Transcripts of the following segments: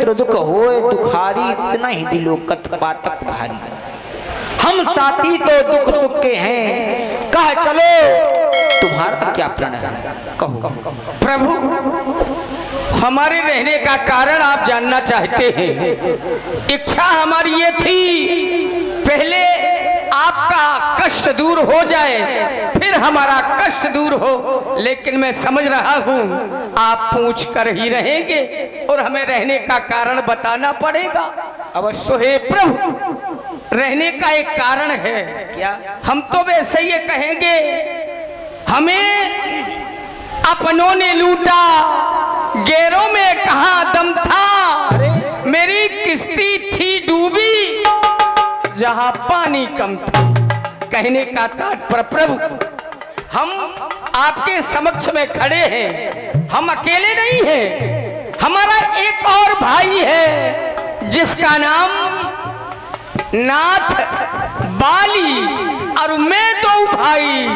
मित्र दुख होए दुखारी, इतना ही दिलो कत पातक भारी। हम साथी तो दुख सुख के हैं, कह चलो तुम्हारा क्या प्रण है, कहो। प्रभु, हमारे रहने का कारण आप जानना चाहते हैं। इच्छा हमारी ये थी, पहले आपका कष्ट दूर हो जाए, फिर हमारा कष्ट दूर हो। लेकिन मैं समझ रहा हूँ आप पूछ कर ही रहेंगे और हमें रहने का कारण बताना पड़ेगा। अवश्य। तो हे प्रभु, रहने का एक कारण है। क्या? हम तो वैसे ये कहेंगे, हमें अपनों ने लूटा, गैरों में कहाँ दम था। मेरी किश्ती थी डूबी जहां पानी कम था। कहने का तात्पर्य प्रभु, हम आपके समक्ष में खड़े हैं, हम अकेले नहीं हैं। हमारा एक और भाई है जिसका नाम नाथ बाली, और मैं दो भाई,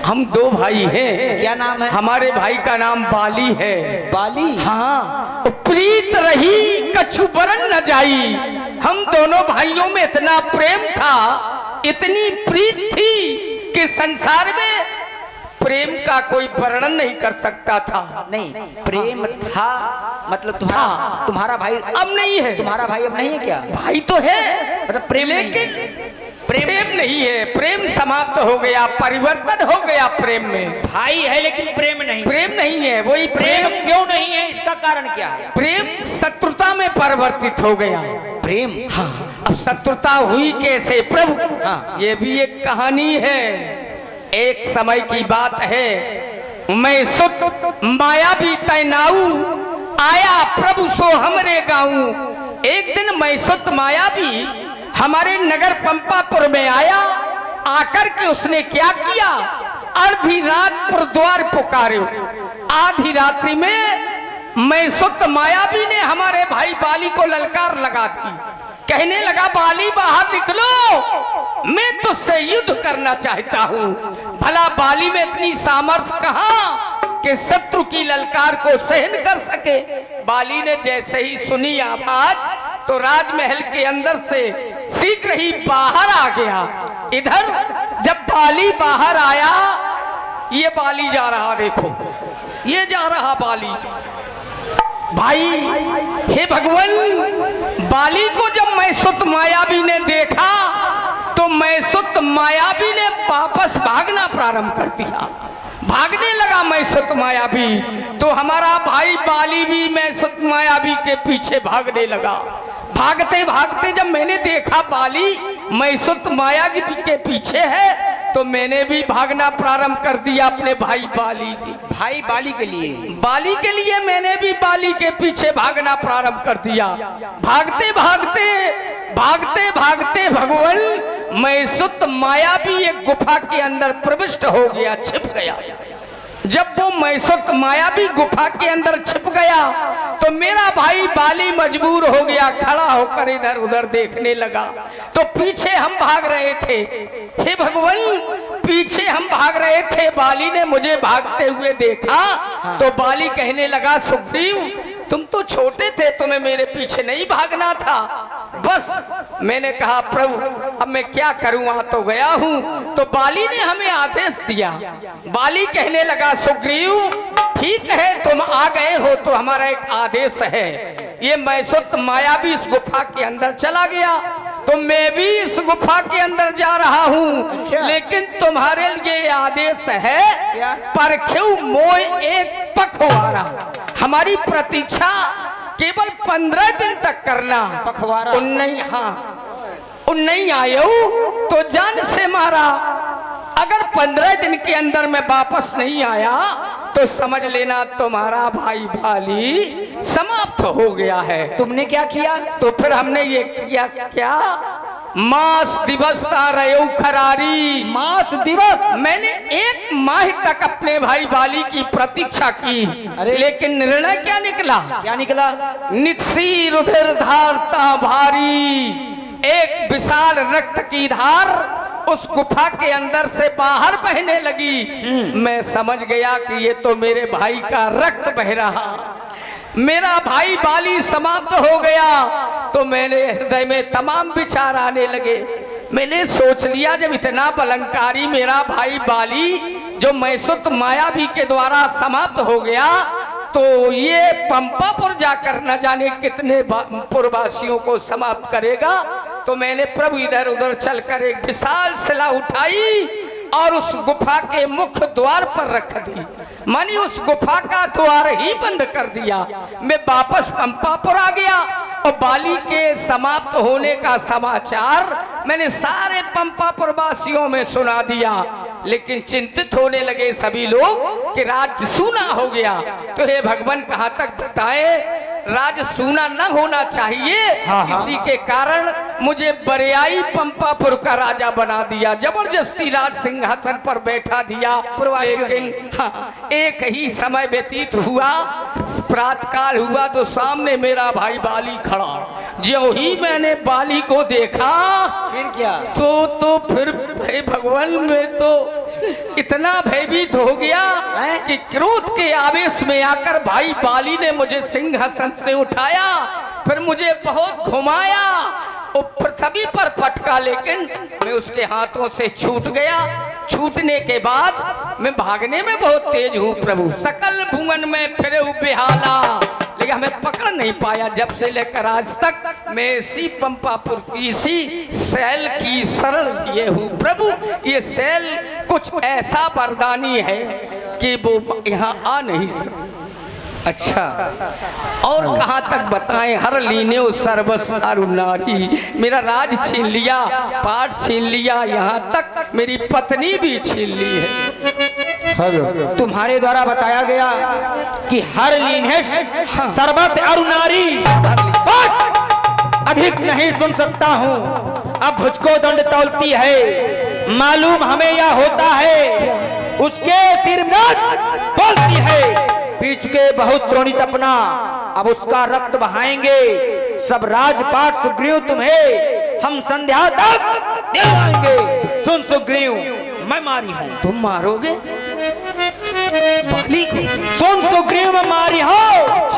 हम दो भाई हैं। क्या नाम है? हमारे भाई का नाम बाली है। बाली? हाँ। प्रीत रही कछु बरन न जाई। हम दोनों भाइयों में इतना प्रेम था, इतनी प्रीत थी कि संसार में प्रेम का कोई वर्णन नहीं कर सकता था। नहीं, प्रेम था, मतलब तुम्हारा भाई अब नहीं है। तुम्हारा भाई अब नहीं है क्या? भाई तो है, मतलब प्रेम, लेकिन प्रेम नहीं है। प्रेम समाप्त हो गया, परिवर्तन हो गया प्रेम में। भाई है लेकिन प्रेम नहीं। प्रेम नहीं है। वही प्रेम क्यों नहीं है, इसका कारण क्या है? प्रेम शत्रुता में परिवर्तित हो गया। प्रेम? हाँ। अब शत्रुता हुई कैसे प्रभु? हाँ। ये भी एक कहानी है। एक समय की बात है, मैं सुत मायावी तैनाऊ, आया प्रभु सो हमरे गाऊं। एक दिन मैं सुत मायावी हमारे नगर पंपापुर में आया। आकर के उसने क्या किया, अर्धी रात पर द्वार पुकारे। आधी रात्रि में मैं सुत मायावी ने हमारे भाई बाली को ललकार लगा दी। कहने लगा, बाली बाहर निकलो, मैं तुझसे युद्ध करना चाहता हूँ। भला बाली में इतनी सामर्थ्य कहाँ कि शत्रु की ललकार को सहन कर सके। बाली ने जैसे ही सुनी आवाज तो राजमहल के अंदर से शीघ्र ही बाहर आ गया। इधर जब बाली बाहर आया, ये बाली जा रहा, देखो ये जा रहा बाली। भाई, हे भगवान, बाली को जब मैसुत मायावी ने देखा तो मैसुत मायावी ने वापस भागना प्रारंभ कर दिया। भागने लगा मैसुत मायावी, तो हमारा भाई बाली भी मैसुत मायावी के पीछे भागने लगा। भागते भागते जब मैंने देखा बाली मैसुत मायावी के पीछे है, तो मैंने भी भागना प्रारंभ कर दिया अपने भाई बाली की। भाई बाली के लिए? बाली के लिए मैंने भी बाली के पीछे भागना प्रारंभ कर दिया। भागते भागते भागते भागते भगवान मैसुत मायावी एक गुफा के अंदर प्रविष्ट हो गया, छिप गया। जब वो मैसुत मायावी गुफा के अंदर छिप गया तो मेरा भाई बाली मजबूर हो गया, खड़ा होकर इधर उधर देखने लगा। तो पीछे हम भाग रहे थे। हे भगवान, पीछे हम भाग रहे थे, बाली ने मुझे भागते हुए देखा। तो बाली कहने लगा, सुग्रीव तुम तो छोटे थे, तुम्हें मेरे पीछे नहीं भागना था। बस मैंने कहा, प्रभु अब मैं क्या करूं, आ तो गया हूं। तो बाली ने हमें आदेश दिया। बाली कहने लगा, सुग्रीव ठीक है तुम आ गए हो तो हमारा एक आदेश है। ये मैसुत मायावी इस गुफा के अंदर चला गया तो मैं भी इस गुफा के अंदर जा रहा हूँ। अच्छा। लेकिन तुम्हारे लिए आदेश है, पर क्यों मोय एक पखवाड़ा, हमारी प्रतीक्षा केवल 15 दिन तक करना। पखवाड़ा? नहीं, हाँ, नहीं आयो तो जान से मारा। अगर 15 दिन के अंदर मैं वापस नहीं आया तो समझ लेना तुम्हारा भाई बाली समाप्त हो गया है। तुमने क्या किया? तो फिर हमने ये किया, क्या मास दिवस रयो खरारी। मास दिवस? मैंने 1 माह तक अपने भाई बाली की प्रतीक्षा की। लेकिन निर्णय क्या निकला? क्या निकला? निकसी रुधिर धारता भारी, एक विशाल रक्त की धार उस गुफा के अंदर से बाहर बहने लगी। मैं समझ गया कि ये तो मेरे भाई का रक्त बह रहा। मेरा भाई बाली समाप्त हो गया तो मेरे हृदय में तमाम विचार आने लगे। मैंने सोच लिया जब इतना बलंकारी मेरा भाई बाली जो मैसुत मायावी के द्वारा समाप्त हो गया तो ये पंपापुर जाकर न जाने कितने पुरवासियों को समाप्त करेगा। तो मैंने प्रभु इधर उधर चलकर एक विशाल शिला उठाई और उस गुफा के मुख्य द्वार पर रख दी। मानी उस गुफा का द्वार ही बंद कर दिया। मैं वापस पंपापुर आ गया और बाली के समाप्त होने का समाचार मैंने सारे पंपापुर वासियों में सुना दिया। लेकिन चिंतित होने लगे सभी लोग कि राज्य सूना हो गया। तो हे भगवान कहाँ तक बताए, राज्य सूना न होना चाहिए। इसी के कारण मुझे बरियाई पंपापुर का राजा बना दिया, जबरदस्ती राज सिंहासन पर बैठा दिया। लेकिन एक ही समय व्यतीत हुआ, प्रातःकाल हुआ तो सामने मेरा भाई बाली खड़ा। जो ही मैंने बाली को देखा फिर क्या तो फिर भाई भगवान में तो इतना भयभीत हो गया कि क्रोध के आवेश में आकर भाई बाली ने मुझे सिंहासन से उठाया, फिर मुझे बहुत घुमाया और पृथ्वी पर पटका, लेकिन मैं उसके हाथों से छूट गया। छूटने के बाद मैं भागने में बहुत तेज हूँ प्रभु, सकल भुवन में फिरे बेहाला, लेकिन हमें पकड़ नहीं पाया। जब से लेकर आज तक मैं इसी पंपापुर की इसी सैल की शरण लिए हूँ प्रभु। ये सैल कुछ ऐसा वरदानी है कि वो यहाँ आ नहीं सकता। अच्छा, और कहाँ तक बताएं, हर लीने सर्वस नारी, मेरा राज छीन लिया, पाठ छीन लिया, यहाँ तक मेरी पत्नी भी छीन ली है। तुम्हारे द्वारा बताया गया कि हर लीन है सर्वत अरुणारी। बस अधिक नहीं सुन सकता हूँ, अब मुझको दंड तौलती है। मालूम हमें यह होता है उसके सिर में बोलती है, पी चुके बहुत द्रोणित अपना, अब उसका रक्त बहाएंगे। सब राजपाट सुग्रीव तुम्हें हम संध्या तक दिलाएंगे। सुन सुग्रीव, मैं मारी हूँ। तुम मारोगे बाली को? सुन सुग्रीव, मैं मारी हूँ।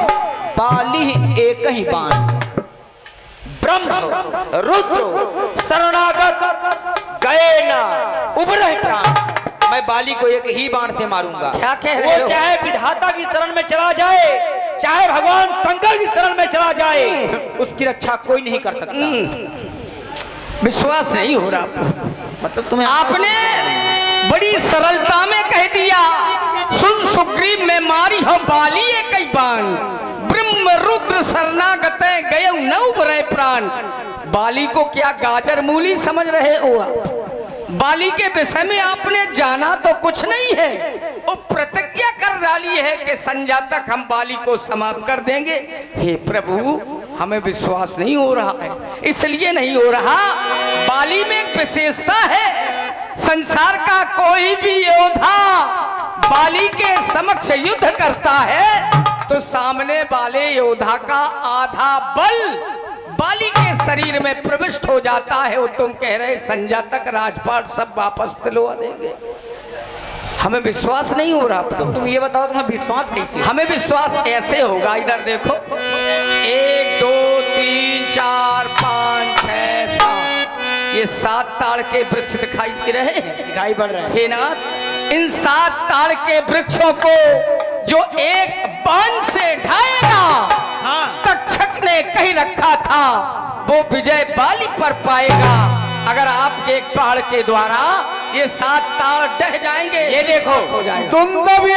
बाली एक ही बाण, ब्रह्म रुद्र शरणागत गए ना उभरे प्राण। मैं बाली को एक ही बाण से मारूंगा। क्या कह रहे हो? वो चाहे विधाता की शरण में चला जाए, चाहे भगवान शंकर की शरण में चला जाए, उसकी रक्षा कोई नहीं कर सकता। विश्वास नहीं हो रहा। मतलब तुम्हें आपने बड़ी सरलता में कह दिया, सुन सुग्रीव मैं मारी हो बाली एक ही बाण, ब्रह्म रुद्र शरणागत गए न उभरे प्राण। बाली को क्या गाजर मूली समझ रहे हो आप? बाली के विषय में आपने जाना तो कुछ नहीं है। वो प्रतिज्ञा कर डाली है कि संध्या तक हम बाली को समाप्त कर देंगे। हे प्रभु, हमें विश्वास नहीं हो रहा है। इसलिए नहीं हो रहा, बाली में एक विशेषता है, संसार का कोई भी योद्धा बाली के समक्ष युद्ध करता है तो सामने वाले योद्धा का आधा बल बाली के शरीर में प्रविष्ट हो जाता है। वो तुम कह रहे संध्या तक राजपाट सब वापस दिलवा देंगे। हमें विश्वास नहीं हो रहा। तो तुम ये बताओ, तुम्हें विश्वास कैसे? हमें विश्वास ऐसे होगा, इधर देखो, 1 2 3 4 5 6 7, ये 7 ताड़ के वृक्ष दिखाई दे रहे हैं, दिखाई पड़ रहे हैं। हे नाथ, इन 7 ताड़ के वृक्षों को जो एक बाण से ढाएगा, तक्षक ने कहीं रखा था, वो विजय बाली पर पाएगा। अगर आपके एक पहाड़ के द्वारा ये 7 ताड़ ढह जाएंगे, ये देखो हो जाएगा। तुम तो भी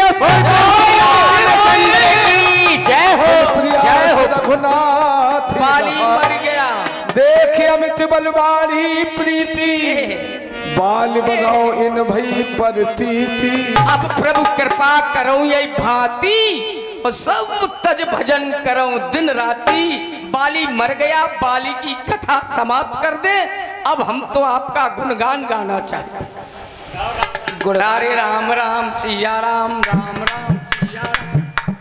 जय हो, जय हो। रघुनाथ बाली मर गया। देखे अमित बलवाली प्रीति, बाल बगाओ इन भई परतीति। अब प्रभु कृपा करो यही भांति, और सब तज भजन करो दिन राती। बाली मर गया, बाली की कथा समाप्त कर दे। अब हम तो आपका गुणगान गाना चाहते हैं। गुणारे राम राम सिया राम, राम राम सिया राम,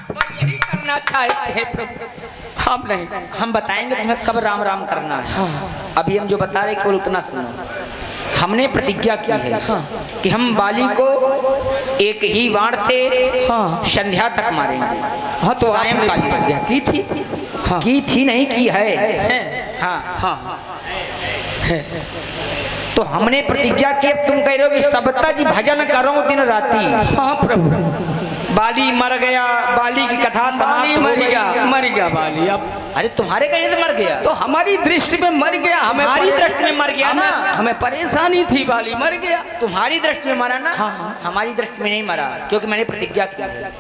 और यही करना चाहते हैं प्रभु। हम नहीं, हम बताएंगे तुम्हें कब राम राम करना है। अभी हम जो बता रहे केवल उतना सुनो। हमने प्रतिज्ञा की है कि हम बाली को एक ही बाण से संध्या तक मारेंगे। हाँ तो आपने सायंकालीन। प्रतिज्ञा की थी। हाँ की थी नहीं की है। हाँ हाँ तो हमने प्रतिज्ञा की। अब तुम कह रहे हो कि सबता जी भजन करो दिन राती। हाँ प्रभु। बाली मर गया, बाली की कथा बाली समाप्त हो मर गई। गया, मर गया बाली। अब अरे तुम्हारे कहने से मर गया तो हमारी दृष्टि में मर गया। हमें हमारी दृष्टि में मर गया ना। हमें परेशानी थी, बाली मर गया। तुम्हारी दृष्टि में मरा ना। हाँ। हमारी दृष्टि में नहीं मरा, क्योंकि मैंने प्रतिज्ञा की है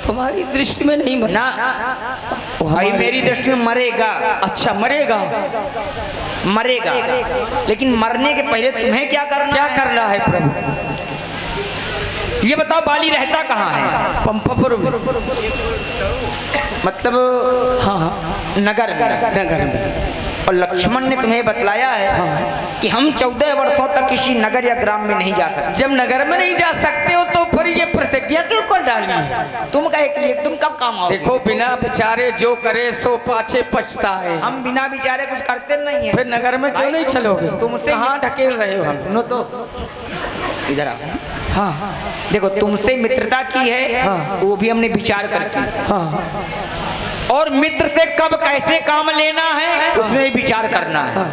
तुम्हारी दृष्टि में नहीं मरा ना। भाई मेरी दृष्टि में मरेगा। अच्छा मरेगा। मरेगा, लेकिन मरने के पहले तुम्हें क्या करना क्या करना है प्रभु? ये बताओ, बाली रहता कहाँ है? पंपापुर में। मतलब हाँ हाँ नगर में। नगर में। और लक्ष्मण ने तुम्हें बतलाया है कि हम 14 वर्षों तक किसी नगर या ग्राम में नहीं जा सकते। जब नगर में नहीं जा सकते हो तो फिर ये प्रतिज्ञा क्यों कर डाली है? तुम कहे के लिए तुम कब काम आओगे? देखो बिना बेचारे जो करे सो पाछे पछता है। हम बिना विचारे कुछ करते नहीं है। फिर नगर में क्यों नहीं चलोगे? तुमसे कहाँ ढकेल रहे हो हम? सुनो तो, इधर आओ। हाँ हाँ देखो, तुमसे मित्रता की है। हाँ। वो भी हमने विचार करके। हाँ और मित्र से कब कैसे काम लेना है उसमें विचार करना है।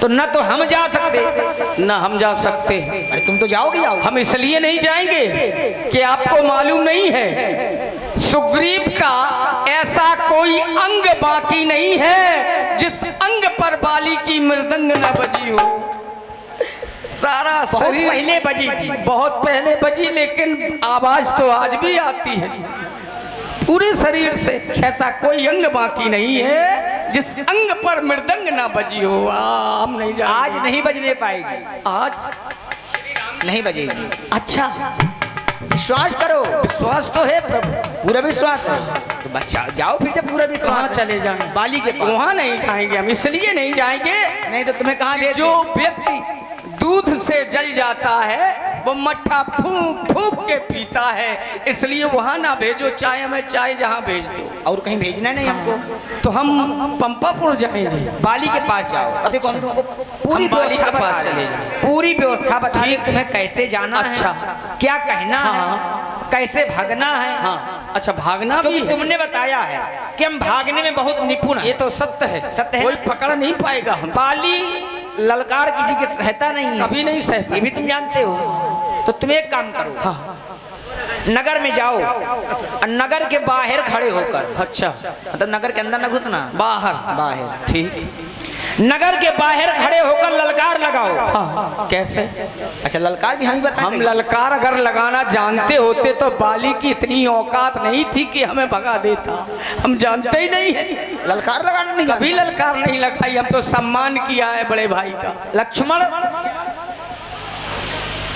तो न तो हम जा सकते ना हम जा सकते। अरे तुम तो जाओगे। आओ। हम इसलिए नहीं जाएंगे कि आपको मालूम नहीं है सुग्रीव का ऐसा कोई अंग बाकी नहीं है जिस अंग पर बाली की मृदंग न बजी हो। सारा बहुत शरीर पहले बजी थी। बहुत पहले बजी, लेकिन आवाज तो आज भी आती है पूरे शरीर से। ऐसा कोई अंग बाकी नहीं है जिस अंग पर मृदंग ना बजी हो। हम नहीं जाएंगे। आज नहीं बजने पाएगी। आज नहीं बजेगी। अच्छा विश्वास करो। विश्वास तो है प्रभु, पूरा विश्वास है तो बस जाओ फिर। जब पूरा कहाँ विश्वास है, चले जाएं? बाली के पास। वहाँ नहीं जाएंगे हम, इसलिए नहीं जाएंगे। नहीं तो तुम्हें कहाँ भेज? जो व्यक्ति दूध से जल जाता है वो मट्ठा फूंक फूंक के पीता है, इसलिए वहाँ ना भेजो। चाय में चाय जहाँ भेज दो। और कहीं भेजना नहीं हमको। तो हम पंपापुर जाएंगे। बाली के पास जाओ। देखो हम तुमको पूरी हम बाली व्यवस्था के पास बता चले दें। जाएं। पूरी व्यवस्था बता दें तुम्हें कैसे जाना अच्छा। है, क्या कहना हाँ। है, कैसे भागना है। हाँ अच्छा, भागना भी क्योंकि है। तुमने बताया है कि हम भागने में बहुत निपुण ये हैं। तो सत्य है। सत्य है। कोई पकड़ नहीं पाएगा हम। बाली ललकार किसी के सहता नहीं है। कभी नहीं सहता। ये भी तुम जानते हो। तो तुम एक काम करो, हाँ नगर में जाओ और नगर के बाहर खड़े होकर, अच्छा, मतलब नगर के अंदर न घुसना, बाहर बाहर, ठीक। नगर के बाहर खड़े होकर ललकार लगाओ। हाँ कैसे? अच्छा ललकार भी हम बताएं। हम ललकार अगर लगाना जानते होते तो बाली की इतनी औकात नहीं थी कि हमें भगा देता। हम जानते ही नहीं है। ललकार लगाना नहीं कभी ललकार नहीं लगाई। हम तो सम्मान किया है बड़े भाई का। लक्ष्मण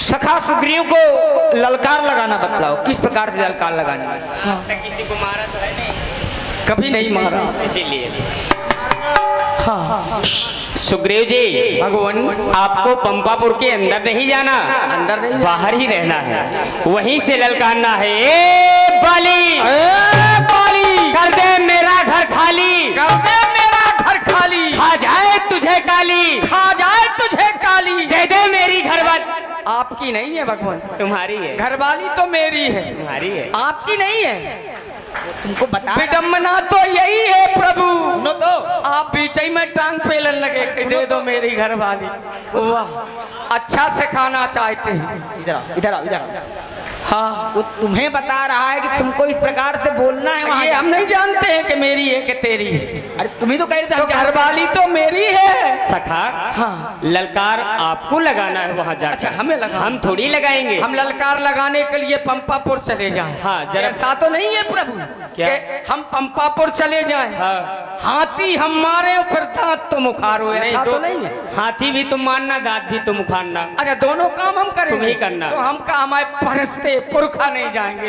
सखा सुग्रीव को ललकार लगाना बतलाओ, किस प्रकार से ललकार लगानी है। हाँ। किसी को मारा तो है नहीं, कभी नहीं मारा। इसीलिए। हाँ सुग्रीव जी, भगवान आपको पंपापुर के अंदर नहीं जाना, अंदर नहीं जाना। बाहर ही रहना है, वहीं से ललकारना है। ए बाली, बाली, कर दे मेरा घर खाली, कर दे मेरा घर खाली, खा जाए तुझे काली, खा जाए तुझे काली। दे दे मेरी घरवाली। आपकी नहीं है भगवान, तुम्हारी है, घरवाली तो मेरी है, तुम्हारी है। आपकी नहीं है। तुमको बता विडम्बना तो यही है प्रभु। सुनो तो, आप बीच ही में टांग पेलन लगे कि दे दो मेरी घरवाली। वाह, अच्छा से खाना चाहते हैं। इधर आओ, इधर आओ, इधर आओ। हाँ, वो तुम्हें बता रहा है कि तुमको इस प्रकार से बोलना है वहाँ ये हम नहीं जानते हैं कि मेरी है कि तेरी है। अरे तुम ही तो कह रहे थे तो हम जानते हैं। घरवाली तो मेरी है। सखा, हाँ ललकार आपको लगाना है वहाँ जाकर। अच्छा, हमें लगा। हम थोड़ी लगाएंगे। हम ललकार लगाने के लिए पंपापुर चले जाएं। हाँ, जरा- ऐसा तो नहीं है प्रभु क्या? कि हम पंपापुर चले जाएं, हाँ। हाथी हम मारे और फिर दांत तो मुखारो। ऐसा तो नहीं है। हाथी भी तुम मारना, दांत भी तुम उखाड़ना। अच्छा, दोनों काम हम करेंगे। तुम ही करना। तो हम काम आए परस्ते पुरखा नहीं जाएंगे,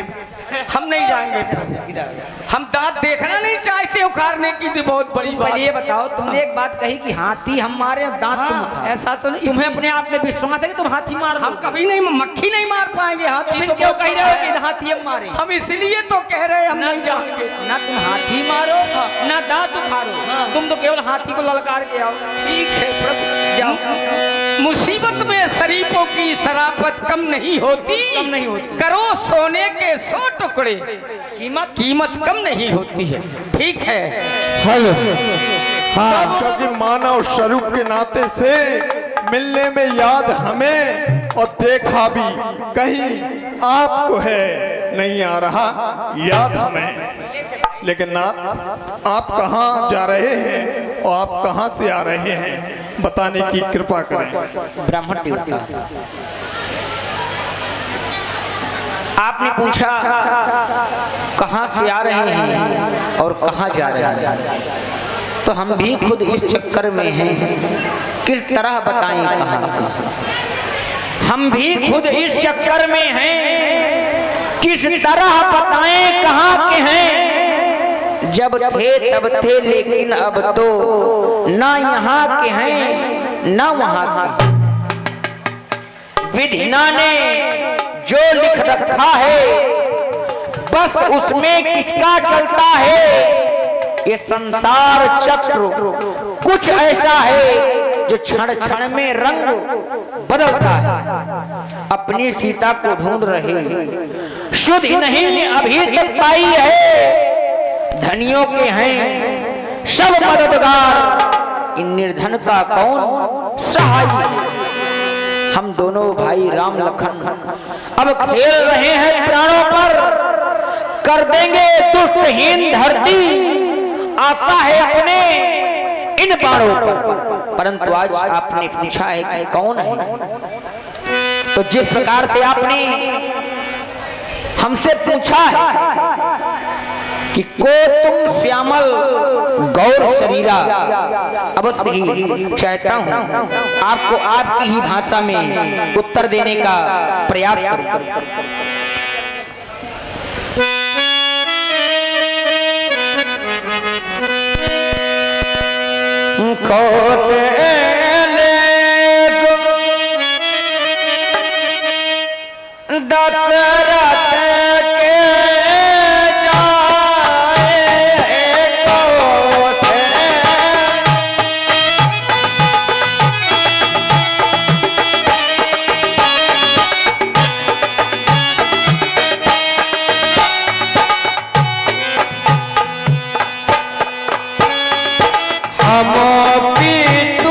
हम नहीं जाएंगे प्रभु। हम दांत देखना नहीं चाहते, उखाड़ने की भी बहुत बड़ी बात। पहले ये बताओ, तुमने एक बात कही कि हाथी हम मारे और दांत तुम हाँ, खाओ। ऐसा तो नहीं। तुम्हें अपने आप में विश्वास है कि तुम हाथी मार हम लोगे? कभी नहीं, मक्खी नहीं मार पाएंगे। हाथी फिर तो क्यों बहुत कह बड़ा रहे हो है। कि हाथी हम मारे? हम इसलिए तो कह रहे हैं हम ना नहीं जाएंगे। ना तुम हाथी मारो, ना दांत उखाड़ो, हाँ। तुम तो केवल हाथी को ललकार के आओ। ठीक है प्रभु, जाओ। मुसीबत में शरीफों की शराफत कम नहीं होती, करो सोने के 100 टुकड़े, कीमत कम नहीं होती है। ठीक है। हेलो। हाँ, क्योंकि मानव स्वरूप के नाते से मिलने में याद हमें और देखा भी कहीं आपको है नहीं आ रहा याद हमें। लेकिन नाथ, आप कहाँ जा रहे हैं और आप कहाँ से आ रहे हैं, बताने की कृपा करें। ब्राह्मण देवता, आपने पूछा कहाँ से आ रहे हैं और कहाँ जा रहे हैं, तो हम भी खुद इस चक्कर में हैं, किस तरह बताएं कहाँ। हम भी खुद इस चक्कर में हैं, किस तरह बताएं कहाँ के हैं। जब थे तब थे, लेकिन अब तो ना यहाँ के हैं ना वहाँ के। विधिना ने जो लिख रखा है बस उसमें किसका चलता है। ये संसार चक्र कुछ ऐसा है जो क्षण क्षण में रंग बदलता है। अपनी सीता को ढूंढ रहे, शुद्ध नहीं अभी तक पाई है। धनियों के हैं सब मददगार, इन निर्धन का कौन सहाय है। हम दोनों भाई राम लखन अब खेल रहे हैं प्राणों पर, कर देंगे दुष्टहीन धरती। आशा है अपने इन बाणों पर, परंतु आज आपने पूछा है कि कौन है, तो जिस प्रकार से आपने हमसे पूछा है कि को तुम श्यामल गौर शरीरा, अवश्य ही चाहता हूं आपको आपकी ही भाषा में उत्तर देने का प्रयास करूं। दशरथ के हम पीतु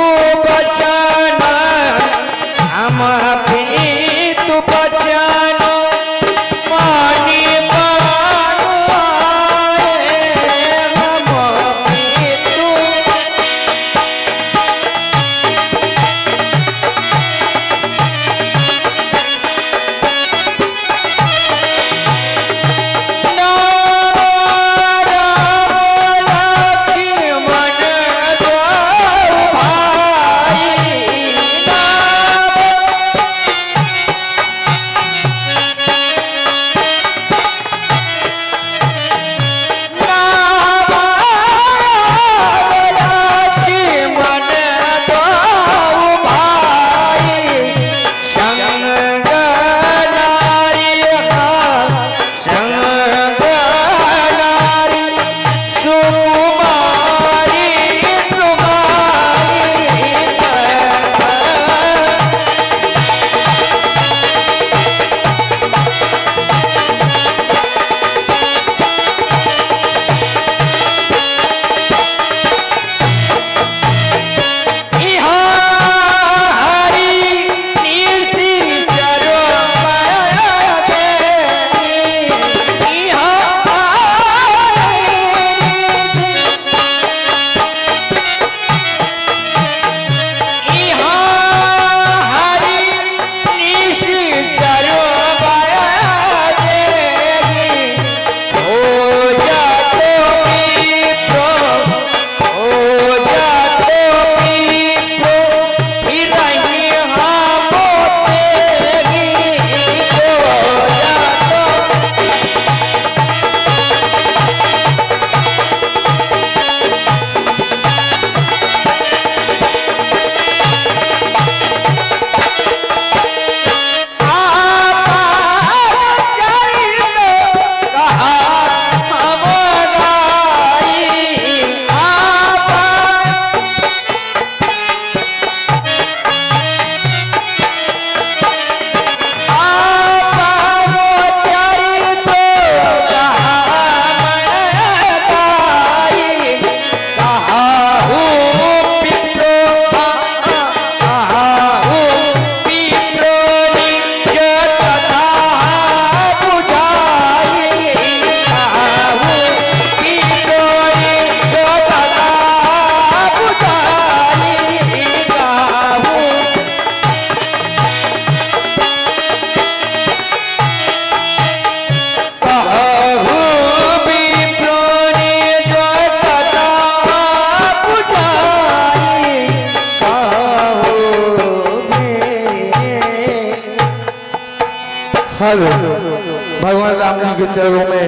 के चरणों में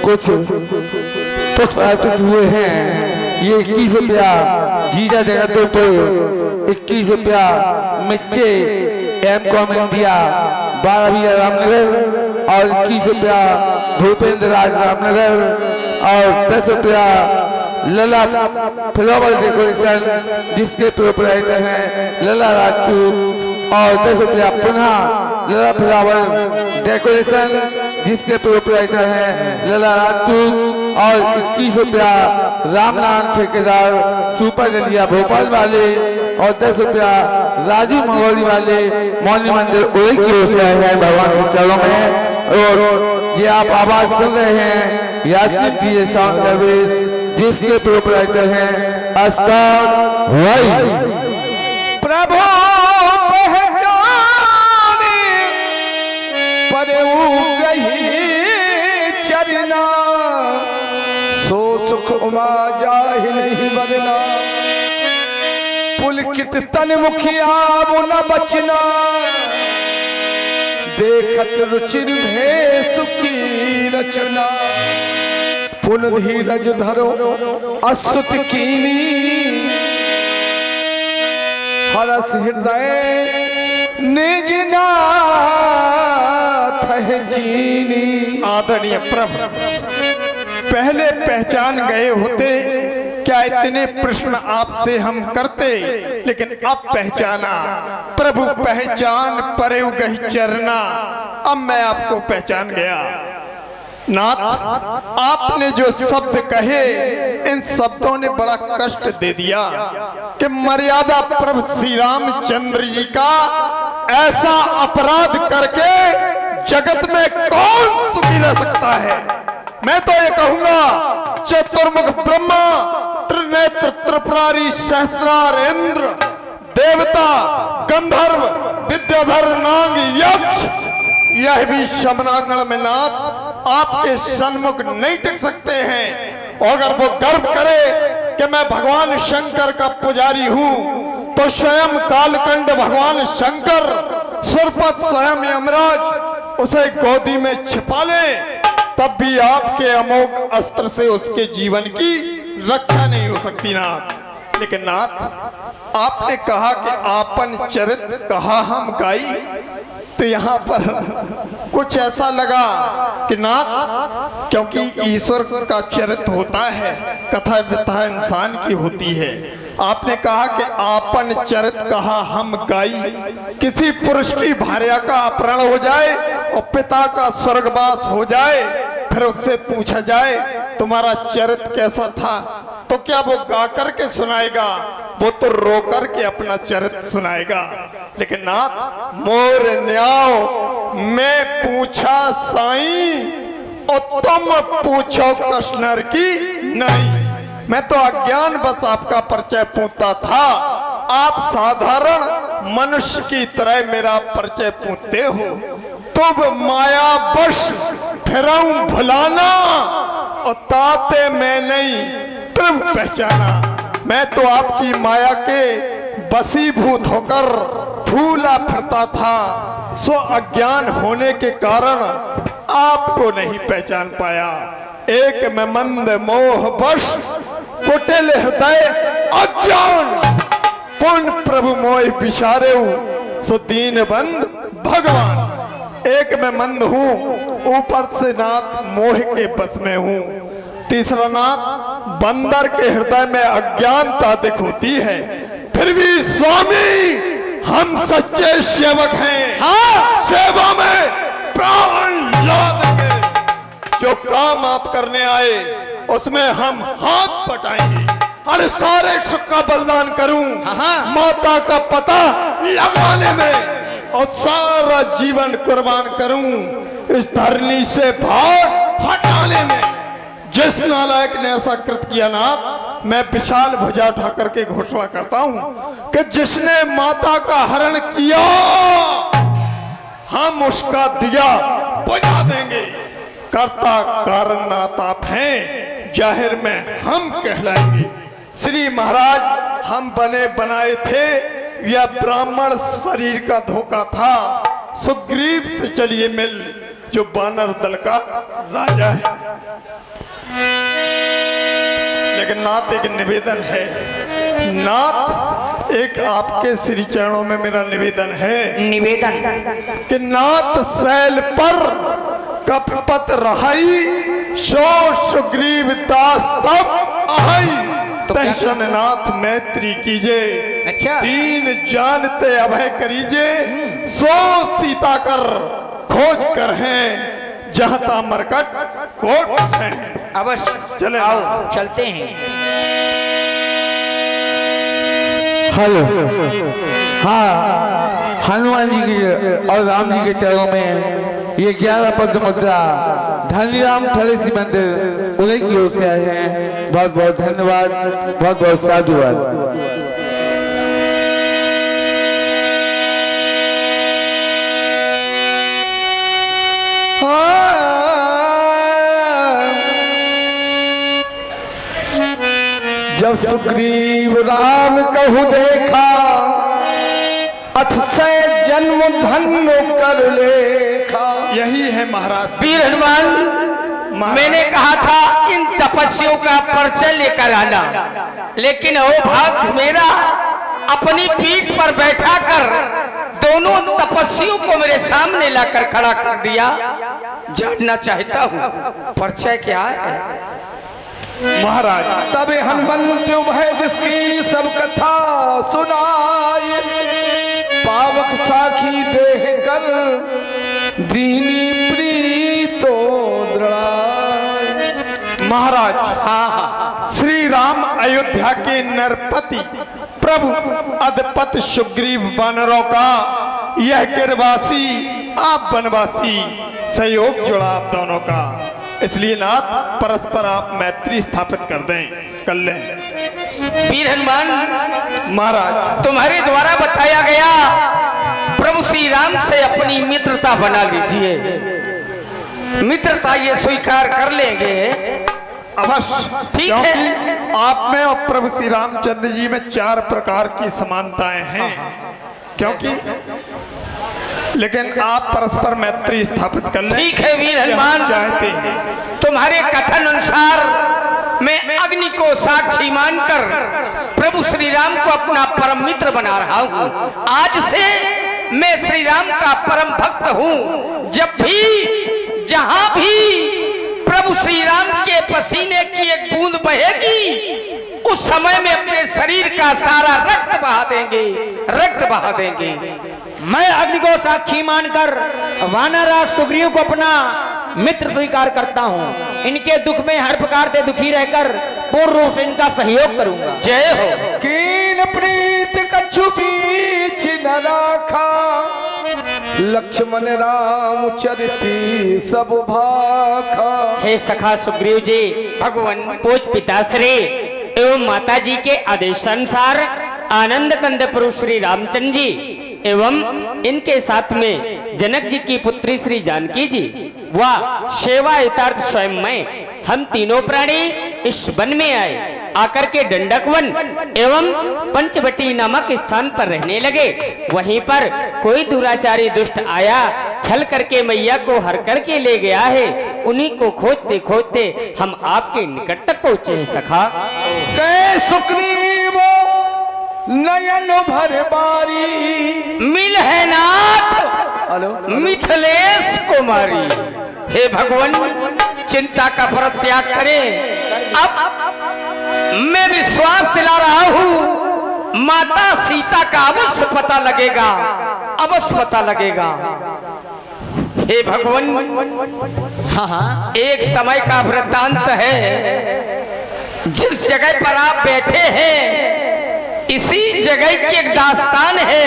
कुछ पुष्प अर्पित हुए हैं। ये 21 रुपया जीजा जगदलपुर, 21 रुपया मिट्टे एम.कॉम इंडिया 12 रामनगर और 21 रुपया भूपेंद्र राज रामनगर और 10 रुपया लला फ्लावर डेकोरेशन जिसके प्रोपराइटर हैं लला राजपूत और 10 रुपया पुनः लला फ्लावर डेकोरेशन जिसके प्रोपराइटर हैं लला राजपूत और 21 रुपया रामनारायण ठेकेदार सुपर गलिया भोपाल वाले और 10 रुपया राजू मंगोली वाले मौनी मंदिर उड़ई की ओर से आए हैं भगवान के चरणों में। और ये आप आवाज सुन रहे हैं यासीन डीजे साउंड सर्विस जिसके प्रोपराइटर हैं अस्ताद वाई। प्रभु पहचाने परऊ गही चरना, सो सुख उमा जाहि नहीं बरना, पुलकित तन मुखिया न बचना, देखत रुचिर भे सुखी रचना, पुन धीरज धरो अस्तुत कीनी, हरस हृदय निज नाथ है जीनी। आदरणीय प्रभु, पहले पहचान गए होते क्या इतने प्रश्न आपसे हम करते, लेकिन अब पहचाना। प्रभु पहचान परेउ गही चरना, अब मैं आपको पहचान गया। नाथ, आपने जो शब्द कहे इन शब्दों ने बड़ा कष्ट दे दिया कि मर्यादा प्रभु श्री रामचंद्र जी का ऐसा अपराध करके जगत में कौन सुखी रह सकता है। मैं तो ये कहूंगा चतुर्मुख ब्रह्मा, त्रिनेत्र त्रिपुरारी, सहस्रार इंद्र, देवता, गंधर्व, विद्याधर, नाग, यक्ष, यह भी शमनागण में नाथ आपके सन्मुख नहीं टिक सकते हैं। और अगर वो गर्व करे कि मैं भगवान शंकर का पुजारी हूं, तो स्वयं कालकंड भगवान शंकर, सुरपत स्वयं यमराज उसे गोदी में छिपा ले, तब भी आपके अमोघ अस्त्र से उसके जीवन की रक्षा नहीं हो सकती नाथ। लेकिन नाथ, आपने कहा कि आपन चरित्र कहा हम गाई, तो यहाँ पर कुछ ऐसा लगा कि नाथ, क्योंकि ईश्वर का चरित्र होता है, कथा व्यथा इंसान की होती है। आपने कहा कि आपन चरित्र कहा हम गाई। किसी पुरुष की भार्या का अपहरण हो जाए और पिता का स्वर्गवास हो जाए, फिर उससे पूछा जाए तुम्हारा चरित्र कैसा था, तो क्या वो गा करके सुनाएगा? वो तो रो करके अपना चरित्र सुनाएगा। लेकिन नाथ, मोर न्याव मैं पूछा साईं और तुम पूछो कृष्णर की नहीं। मैं तो अज्ञान बस आपका परिचय पूछता था, आप साधारण मनुष्य की तरह मेरा परिचय पूछते हो। तुम माया बश फिरऊं भुलाना और ताते मैं नहीं प्रभु पहचाना। मैं तो आपकी माया के बसीभूत होकर फूला फिरता था, सो अज्ञान होने के कारण आपको नहीं पहचान पाया। एक मैं मंद मोह वश कुटिल हृदय अज्ञान, पुण्य प्रभु मोह बिचारेऊ सो दीन बंद भगवान। एक मैं मंद हूँ, ऊपर से नाथ मोह के बस में हूँ। तीसरा नाथ, बंदर के हृदय में अज्ञानता अधिक होती है, फिर भी स्वामी हम सच्चे सेवक हैं। हाँ, सेवा में प्राण लगा देंगे। जो काम आप करने आए उसमें हम हाथ बटाएंगे। अरे सारे सुख का बलिदान करूं माता का पता लगाने में, और सारा जीवन कुर्बान करूं इस धरनी से भार हटाने में। जिस नालायक ने ऐसा कृत किया नाथ, मैं विशाल भुजा उठा करके घोषणा करता हूं कि जिसने माता का हरण किया, हम उसका दिया बुझा देंगे। कर्ता कारण नाथ आप हैं, जाहिर में हम कहलाएंगे। श्री महाराज हम बने बनाए थे, यह ब्राह्मण शरीर का धोखा था। सुग्रीव से चलिए मिल, जो वानर दल का राजा है। लेकिन नाथ एक निवेदन है, नाथ एक आपके श्री चरणों में मेरा निवेदन है निवेदन कि नाथ शैल पर कपपत रहाई सो सुग्रीव दास तब आई। तहसन नाथ मैत्री कीजे अच्छा। दीन जानते अभय करीजे सो सीता कर खोज कर हैं जहाँ ता मरकट कोट है। अवश्य चले आओ ना। चलते हैं। हेलो, हाँ, हनुमान जी के और राम जी के चरणों में ये 11 पद मुद्रा धनीराम थलेसी मंदिर उन्हीं की ओर से आए हैं। बहुत बहुत धन्यवाद, बहुत बहुत साधुवाद। जब सुग्रीव राम कहु देखा अतिशय जन्म धन्य कर लेखा। यही है महाराज। वीर हनुमान, मैंने कहा था इन तपस्वियों का परिचय लेकर आना, लेकिन ओ भाग मेरा अपनी पीठ पर बैठा कर दोनों तपस्वियों को मेरे सामने लाकर खड़ा कर दिया। जानना चाहता हूँ परिचय क्या है महाराज। तबे हनुमंत भय जिसकी सब कथा सुनाए, पावक साखी देह कर दीनी प्रीतो दृढ़ाए। महाराज, श्री राम अयोध्या के नरपति प्रभु अदपत सुग्रीव वानरों का यह गिरवासी आप बनवासी सहयोग जुड़ा आप दोनों का। इसलिए नाथ परस्पर आप मैत्री स्थापित कर दें, कर लें। वीर हनुमान, महाराज तुम्हारे द्वारा बताया गया प्रभु श्री राम से अपनी मित्रता बना लीजिए। मित्रता ये स्वीकार कर लेंगे अवश्य, ठीक है। क्योंकि आप में और प्रभु श्री रामचंद्र जी में 4 प्रकार की समानताएं हैं। क्योंकि लेकिन आप परस्पर मैत्री स्थापित कर लें। ठीक है वीर हनुमान, चाहते हैं तुम्हारे कथन अनुसार मैं अग्नि को साक्षी मानकर प्रभु श्री राम को अपना परम मित्र बना रहा हूँ। आज से मैं श्री राम का परम भक्त हूँ। जब भी जहां भी प्रभु श्री राम के पसीने की एक बूंद बहेगी, उस समय में अपने शरीर का सारा रक्त बहा देंगे, रक्त बहा देंगे। मैं अग्नि को साक्षी मानकर वानरराज सुग्रीव को अपना मित्र स्वीकार करता हूँ। इनके दुख में हर प्रकार से दुखी रहकर पूर्ण रूप से इनका सहयोग करूंगा। जय हो। कीन प्रीत कछु बीच न राखा, लक्ष्मण राम चरिती सब भाखा। हे सखा सुग्रीव जी, भगवान पूज पिताश्री एवं माता जी के आदेशानुसार आनंद कंद प्रभु श्री रामचंद्र जी एवं इनके साथ में जनक जी की पुत्री श्री जानकी जी व सेवा यथार्थ स्वयं में हम तीनों प्राणी इस वन में आए। आकर के दंडक वन एवं पंचवटी नामक स्थान पर रहने लगे। वहीं पर कोई दुराचारी दुष्ट आया, छल करके मैया को हर करके ले गया है। उन्हीं को खोजते खोजते हम आपके निकट तक पहुंचे हैं सखा। कै सुग्रीव नयन भर बारी, मिल है नाथ हेलो मिथिलेश कुमारी। हे भगवान, चिंता का परित्याग करें। अब मैं विश्वास दिला रहा हूँ, माता सीता का अवश्य पता लगेगा, अवश्य पता लगेगा। हे भगवान, एक समय का वृत्तांत है। जिस जगह पर आप बैठे हैं इसी जगह की एक दास्तान है,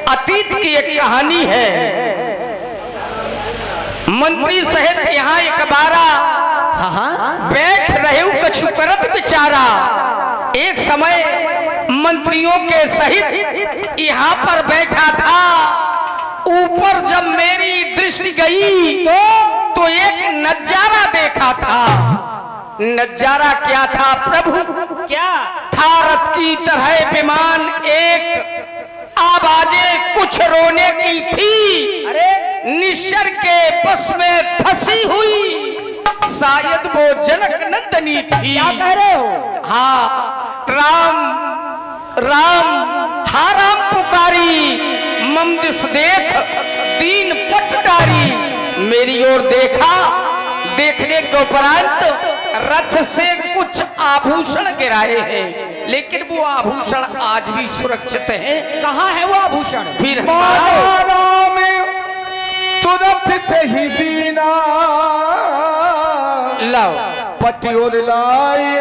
अतीत की एक कहानी है। मंत्री सहित यहाँ एक बारा बैठ रहे कछु करत बेचारा। एक समय मंत्रियों के सहित यहाँ पर बैठा था। ऊपर जब मेरी दृष्टि गई तो एक नजारा देखा था। नजारा क्या था प्रभु? क्या था रथ की तरह विमान, एक आवाजें कुछ रोने की थी। अरे निश्चर के बस में फंसी हुई शायद वो जनक नंदनी थी। क्या कह रहे हो? हाँ राम राम, हाँ राम पुकारी, ममदिस देख तीन पट डारी। मेरी ओर देखा, देखने के उपरांत रथ से कुछ आभूषण गिराए हैं, लेकिन वो आभूषण आज भी सुरक्षित हैं। कहाँ है वो आभूषण? फिर मारा में तुरंत ही दीना लाओ पटियोर लाए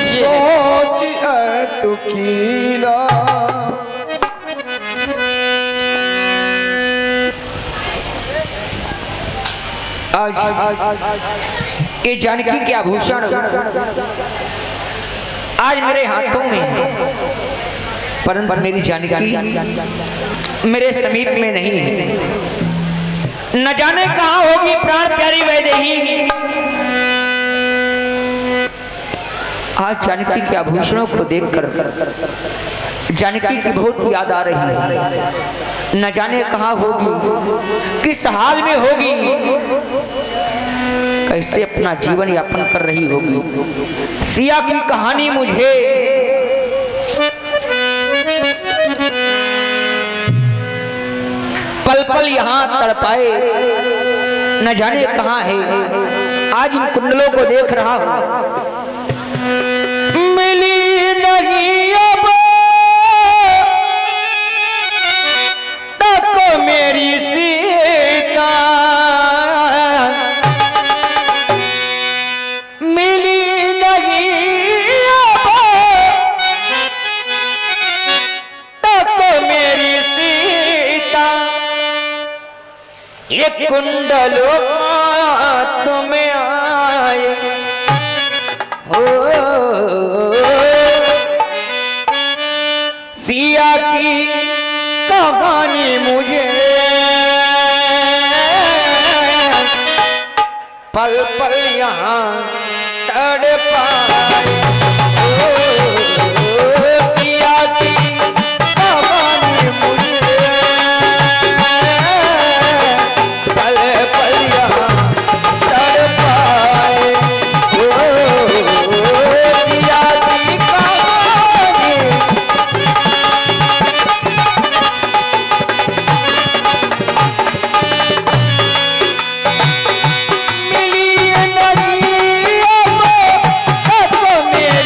सोच तू कीना। आज ये जानकी के आभूषण आज मेरे हाथों में है, परंतु मेरी जानकी मेरे समीप में नहीं है। न जाने कहाँ होगी प्राण प्यारी वैदेही। आज जानकी के आभूषणों को देखकर जानकी की बहुत याद आ रही है। न जाने कहाँ होगी, किस हाल में होगी, कैसे अपना जीवन यापन कर रही होगी। सिया की कहानी मुझे पल पल यहाँ तड़पाए, न जाने कहाँ है। आज इन कुंडलों को देख रहा हूँ, मिली नहीं अब तक मेरी सीता, मिली नहीं अब तक मेरी सीता। ये कुंडलों तुम्हें आए सिया की कहानी मुझे पल पल यहाँ तड़पाए। सिया की कहानी मुझे पल पल यहाँ तड़पाए। सिया की कहानी मिली नहीं अब मेरी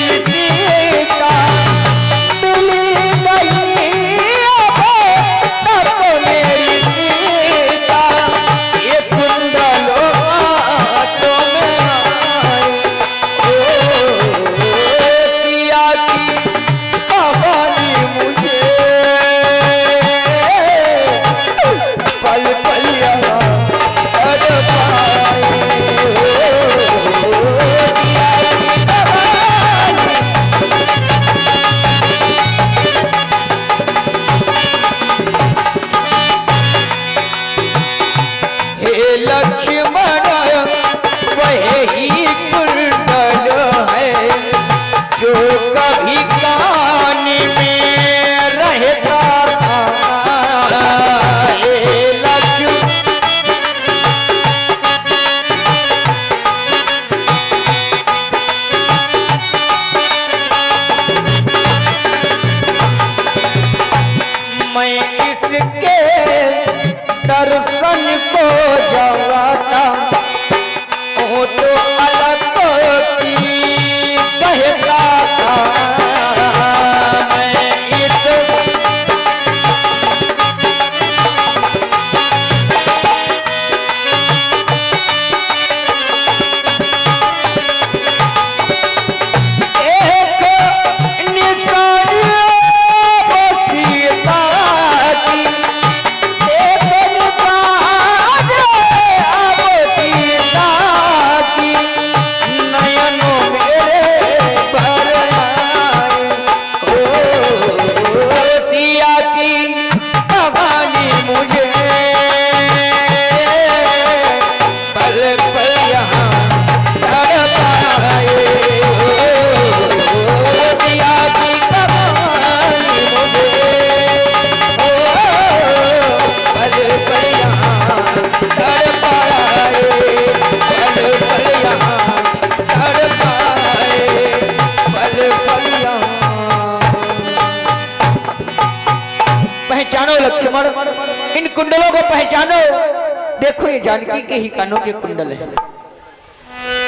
जानकी के ही कानों के कुंडल है।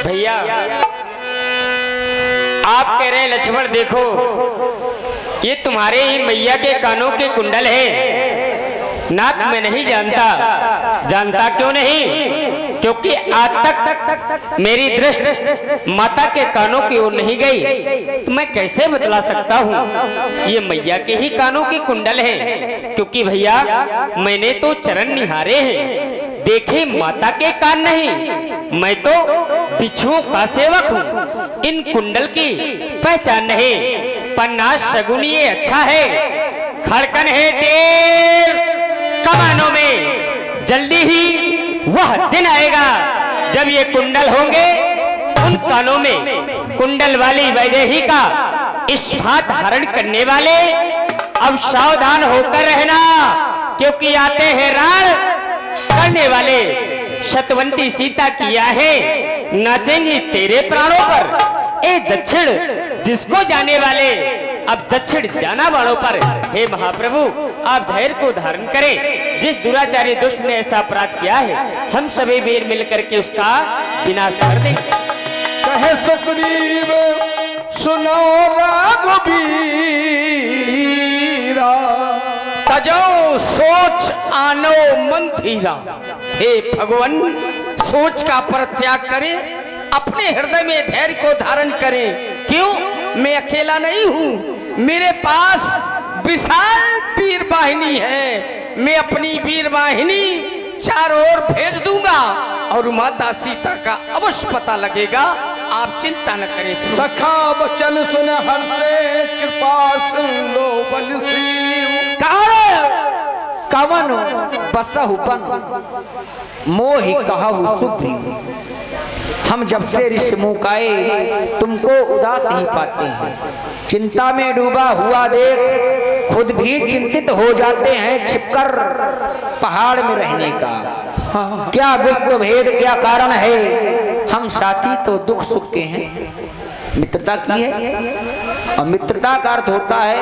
भैया आप कह रहे हैं लक्ष्मण देखो ये तुम्हारे ही मैया के कानों के कुंडल है। नाथ मैं नहीं जानता क्यों नहीं? क्योंकि आज तक मेरी दृष्टि माता के कानों की ओर नहीं गई, तो मैं कैसे बतला सकता हूँ ये मैया के ही कानों के कुंडल हैं। क्योंकि भैया मैंने तो चरण निहारे हैं, देखे माता के कान नहीं, मैं तो बिच्छुओं का सेवक हूँ। इन कुंडल की पहचान नहीं, पन्ना शगुन ये अच्छा है, खड़कन है देर कमानों में, जल्दी ही वह दिन आएगा जब ये कुंडल होंगे उन कानों में। कुंडल वाली वैदेही का इस्पात हरण करने वाले अब सावधान होकर रहना, क्योंकि आते हैं राण करने वाले। सतवंती सीता किया है नाचेंगी तेरे प्राणों पर। ए दक्षिण जिसको जाने वाले अब दक्षिण जाना वालों पर। हे महाप्रभु आप धैर्य को धारण करें। जिस दुराचारी दुष्ट ने ऐसा अपराध किया है हम सभी वीर मिलकर के उसका विनाश कर देंगे। कहे सुग्रीव सुनो रघुबीरा, तजो सोच आनो मंथीरा। हे भगवान सोच का परित्याग करें, अपने हृदय में धैर्य को धारण करें। क्यों? मैं अकेला नहीं हूँ, मेरे पास विशाल वीर वाहिनी है। मैं अपनी वीर वाहिनी चारों ओर भेज दूंगा और माता सीता का अवश्य पता लगेगा, आप चिंता न करें। सखा बचन सुन हर्षे कृपा सिंधु बल श्री। कवन बसहु बन मोहि कहु सुग्रीव, हम जब से ऋषि मुकाए तुमको उदास ही पाते हैं। चिंता में डूबा हुआ देख खुद भी चिंतित हो जाते हैं छिपकर पहाड़ में रहने का। क्या गुप्त भेद क्या कारण है? हम साथी तो दुख सुख के हैं, मित्रता की है। और मित्रता का अर्थ होता है